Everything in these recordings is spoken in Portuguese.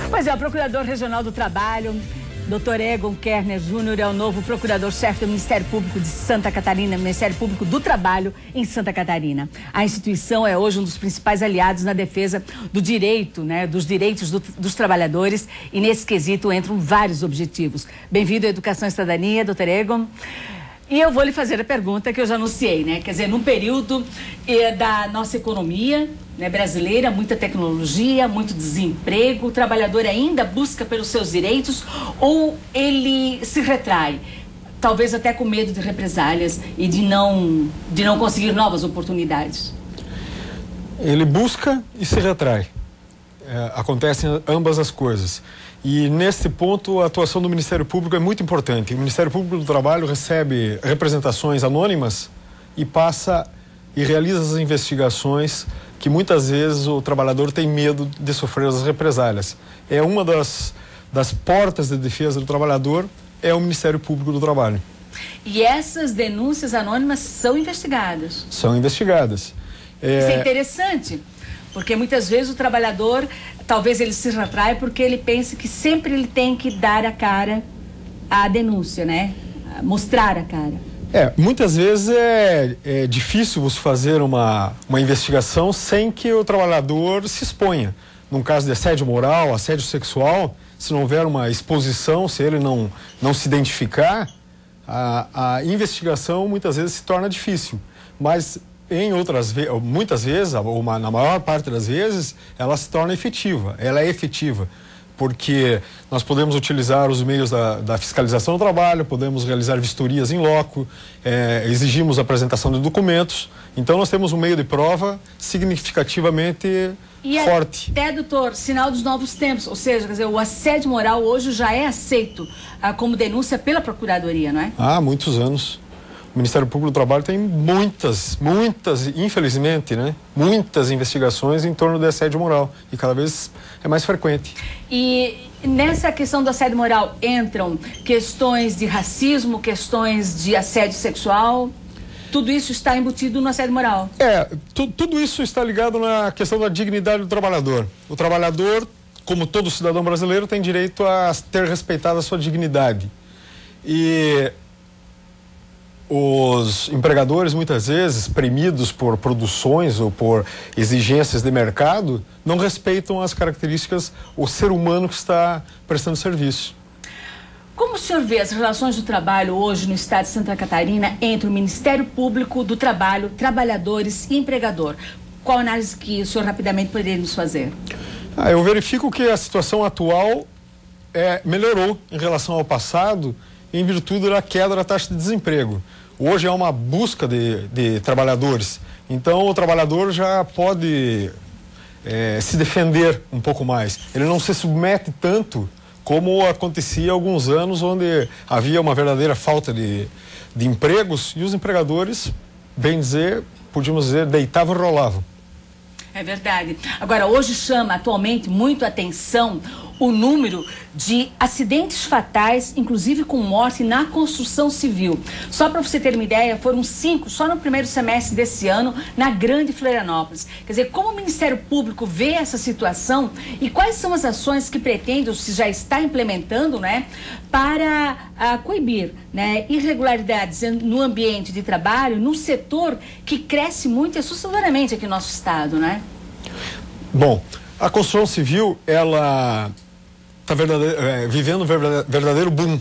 Pois é, o Procurador Regional do Trabalho, Dr. Egon Kerner Júnior, é o novo Procurador-Chefe do Ministério Público de Santa Catarina, Ministério Público do Trabalho em Santa Catarina. A instituição é hoje um dos principais aliados na defesa do direito, dos direitos dos trabalhadores, e nesse quesito entram vários objetivos. Bem-vindo à Educação e Cidadania, Dr. Egon. E eu vou lhe fazer a pergunta que eu já anunciei, Quer dizer, num período da nossa economia brasileira, muita tecnologia, muito desemprego, o trabalhador ainda busca pelos seus direitos ou ele se retrai, talvez até com medo de represálias e de não conseguir novas oportunidades? Ele busca e se retrai. Acontecem ambas as coisas. E nesse ponto a atuação do Ministério Público é muito importante. O Ministério Público do Trabalho recebe representações anônimas e passa e realiza as investigações que muitas vezes o trabalhador tem medo de sofrer as represálias. É uma das portas de defesa do trabalhador, é o Ministério Público do Trabalho. E essas denúncias anônimas são investigadas? São investigadas. Isso é interessante, porque muitas vezes o trabalhador, talvez ele se retrai porque ele pensa que sempre ele tem que dar a cara à denúncia, mostrar a cara. Muitas vezes é difícil você fazer uma investigação sem que o trabalhador se exponha. Num caso de assédio moral, assédio sexual, se não houver uma exposição, se ele não se identificar, a investigação muitas vezes se torna difícil. Mas muitas vezes, ou na maior parte das vezes, ela se torna efetiva. Ela é efetiva, porque nós podemos utilizar os meios da fiscalização do trabalho, podemos realizar vistorias em loco, exigimos a apresentação de documentos. Então nós temos um meio de prova significativamente forte. E até, doutor, sinal dos novos tempos, ou seja, quer dizer, o assédio moral hoje já é aceito como denúncia pela Procuradoria, não é? Há muitos anos. O Ministério Público do Trabalho tem muitas, infelizmente, muitas investigações em torno do assédio moral, e cada vez é mais frequente. E nessa questão do assédio moral entram questões de racismo, questões de assédio sexual, tudo isso está embutido no assédio moral? Tudo isso está ligado na questão da dignidade do trabalhador. O trabalhador, como todo cidadão brasileiro, tem direito a ter respeitado a sua dignidade. E os empregadores, muitas vezes, premidos por produções ou por exigências de mercado, não respeitam as características, o ser humano que está prestando serviço. Como o senhor vê as relações do trabalho hoje no estado de Santa Catarina entre o Ministério Público do Trabalho, trabalhadores e empregador? Qual análise que o senhor rapidamente poderia nos fazer? Eu verifico que a situação atual melhorou em relação ao passado, em virtude da queda da taxa de desemprego. Hoje há uma busca de trabalhadores, então o trabalhador já pode se defender um pouco mais. Ele não se submete tanto como acontecia há alguns anos, onde havia uma verdadeira falta de empregos e os empregadores, podíamos dizer, deitavam e rolavam. É verdade. Agora, hoje chama atualmente muito a atenção o número de acidentes fatais, inclusive com morte na construção civil. Só para você ter uma ideia, foram 5 só no primeiro semestre desse ano na Grande Florianópolis. Quer dizer, como o Ministério Público vê essa situação e quais são as ações que pretende, ou se já está implementando, para coibir irregularidades no ambiente de trabalho, num setor que cresce muito e assustadoramente aqui no nosso estado, Bom, a construção civil, ela está vivendo um verdadeiro boom.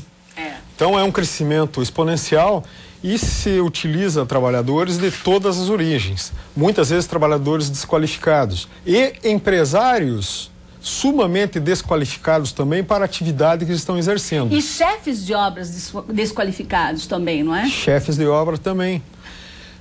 Então é um crescimento exponencial e se utiliza trabalhadores de todas as origens. Muitas vezes trabalhadores desqualificados e empresários sumamente desqualificados também para a atividade que eles estão exercendo. E chefes de obras desqualificados também, não é? Chefes de obra também.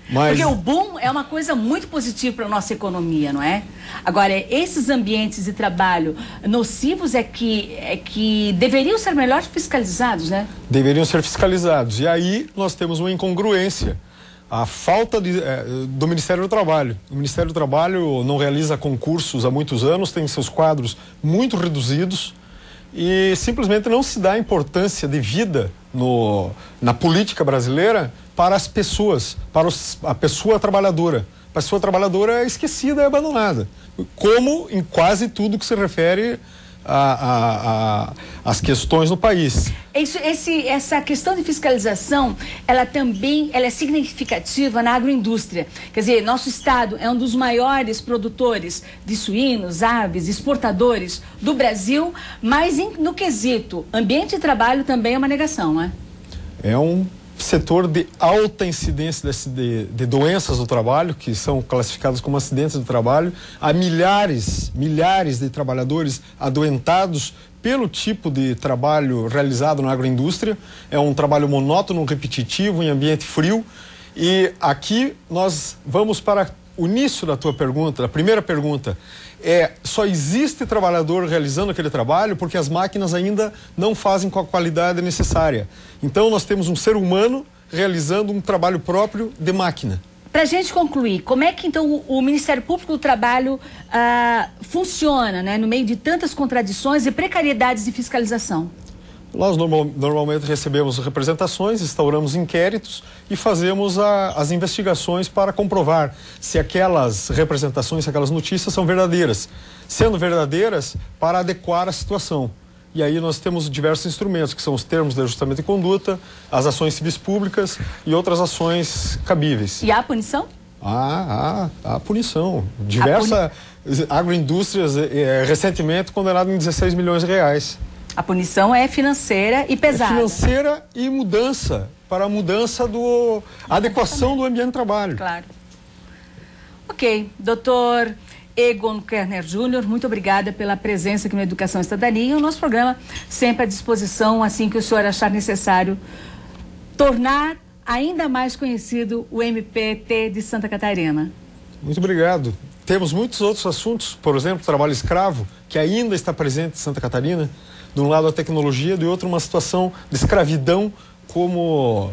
Porque o boom é uma coisa muito positiva para a nossa economia, não é? Agora, esses ambientes de trabalho nocivos é que deveriam ser melhor fiscalizados, Deveriam ser fiscalizados. E aí nós temos uma incongruência. A falta do Ministério do Trabalho. O Ministério do Trabalho não realiza concursos há muitos anos, tem seus quadros muito reduzidos e simplesmente não se dá importância devida na política brasileira para as pessoas, para a pessoa trabalhadora. A pessoa trabalhadora é esquecida e abandonada, como em quase tudo que se refere as questões no país. Essa questão de fiscalização, ela é significativa na agroindústria. Quer dizer, nosso estado é um dos maiores produtores de suínos, aves, exportadores do Brasil, mas no quesito ambiente e trabalho também é uma negação, não é? É um setor de alta incidência de doenças do trabalho, que são classificadas como acidentes do trabalho. Há milhares de trabalhadores adoentados pelo tipo de trabalho realizado na agroindústria. É um trabalho monótono, repetitivo, em ambiente frio. E aqui nós vamos para o início da tua pergunta, a primeira pergunta. Só existe trabalhador realizando aquele trabalho porque as máquinas ainda não fazem com a qualidade necessária. Então nós temos um ser humano realizando um trabalho próprio de máquina. Para a gente concluir, como é que então o Ministério Público do Trabalho funciona, né, no meio de tantas contradições e precariedades de fiscalização? Nós normalmente recebemos representações, instauramos inquéritos e fazemos as investigações para comprovar se aquelas representações, se aquelas notícias são verdadeiras. Sendo verdadeiras, para adequar a situação. E aí nós temos diversos instrumentos, que são os termos de ajustamento de conduta, as ações civis públicas e outras ações cabíveis. E há punição? Há punição. Diversas agroindústrias recentemente condenadas em 16 milhões de reais. A punição é financeira e pesada. É financeira e mudança, para a mudança adequação do ambiente de trabalho. Claro. Ok, doutor Egon Kerner Júnior, muito obrigada pela presença aqui no Educação e Cidadania. E o nosso programa sempre à disposição, assim que o senhor achar necessário, tornar ainda mais conhecido o MPT de Santa Catarina. Muito obrigado. Temos muitos outros assuntos, por exemplo, o trabalho escravo, que ainda está presente em Santa Catarina. De um lado a tecnologia, de outro uma situação de escravidão como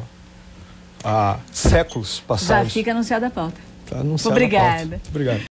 há séculos passados. Já fica anunciada a pauta. Tá anunciada Obrigada. a pauta. Obrigado.